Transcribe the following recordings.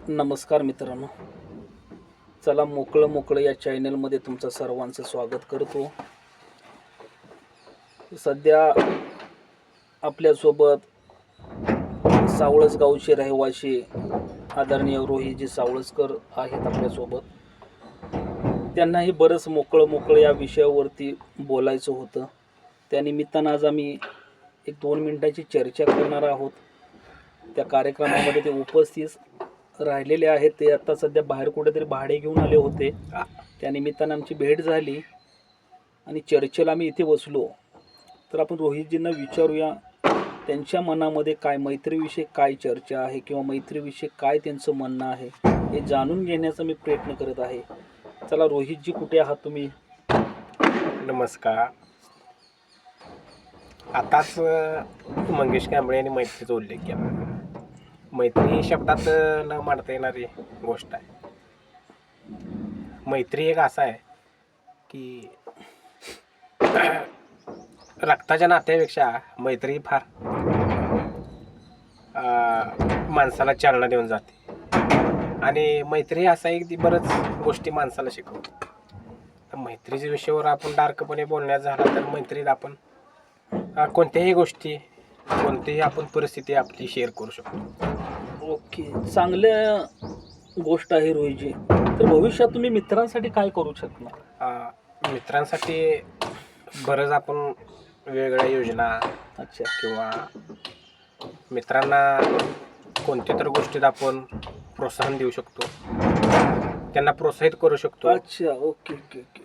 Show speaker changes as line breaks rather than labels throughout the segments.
नमस्कार मित्रांनो, चला मोकळं या चॅनलमध्ये तुमचं सर्वांचं स्वागत करतो. सध्या आपल्यासोबत सावळस गावचे रहिवासी आदरणीय रोहितजी सावळसकर आहेत आपल्यासोबत. त्यांनाही बरंच मोकळं या विषयावरती बोलायचं होतं. त्यानिमित्तानं आज आम्ही एक 2 मिनिटाची चर्चा करणार आहोत. त्या कार्यक्रमामध्ये ते उपस्थित राहिलेले आहेत. ते आता सध्या बाहेर कुठेतरी भाडे घेऊन आले होते. त्यानिमित्तानं आमची भेट झाली आणि चर्चेला आम्ही इथे बसलो. तर आपण रोहितजींना विचारूया त्यांच्या मनामध्ये काय मैत्रीविषयी काय चर्चा आहे किंवा मैत्रीविषयी काय त्यांचं म्हणणं आहे हे जाणून घेण्याचा मी प्रयत्न करत आहे. चला रोहितजी, कुठे आहात तुम्ही?
नमस्कार. आताच मंगेश कांबळे यांनी मैत्रीचा उल्लेख केला. मैत्री ही शब्दात न मांडता येणारी गोष्ट आहे. मैत्री एक असा आहे की रक्ताच्या नात्यापेक्षा मैत्री फार माणसाला चालना देऊन जाते. आणि मैत्री असा आहे की ती बरंच गोष्टी माणसाला शिकवते. तर मैत्रीच्या विषयावर आपण डार्कपणे बोलण्यात झाला तर मैत्रीत आपण कोणत्याही गोष्टी, कोणतीही आपण परिस्थिती आपली शेअर करू शकतो.
ओके, चांगल्या गोष्ट आहे रोहितजी. तर भविष्यात तुम्ही मित्रांसाठी काय करू शकणार?
मित्रांसाठी बरंच आपण वेगवेगळ्या योजना
अच्छा,
किंवा मित्रांना कोणत्या तर गोष्टीत आपण प्रोत्साहन देऊ शकतो, त्यांना प्रोत्साहित करू शकतो.
अच्छा, ओके ओके ओके.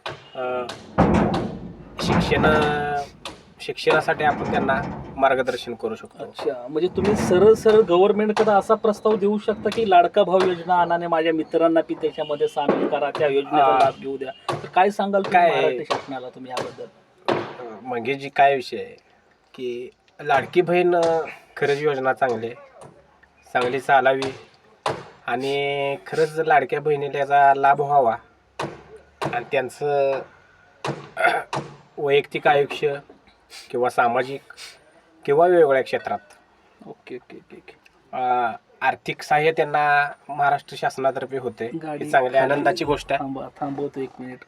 शिक्षणासाठी आपण त्यांना मार्गदर्शन करू शकतो.
अच्छा, म्हणजे तुम्ही सरळ गव्हर्नमेंटकडे असा प्रस्ताव देऊ शकता की लाडका भाऊ योजना आणाने माझ्या मित्रांना बी त्याच्यामध्ये सामील करा, त्या योजनेचा लाभ घेऊ द्या. तर काय सांगाल
काय
महाराष्ट्र शासनाला तुम्ही याबद्दल?
मंगेशजी, काय विषय आहे की लाडकी बहीण खरंच योजना चांगली चालावी आणि खरंच लाडक्या बहिणीला याचा लाभ व्हावा आणि त्यांचं वैयक्तिक आयुष्य किंवा सामाजिक किंवा वेगवेगळ्या क्षेत्रात
ओके ओके ओके ओके.
आर्थिक सहाय्य त्यांना महाराष्ट्र शासनातर्फे होते. ही चांगली आनंदाची गोष्ट आहे.
थांबवतो 1 मिनिट.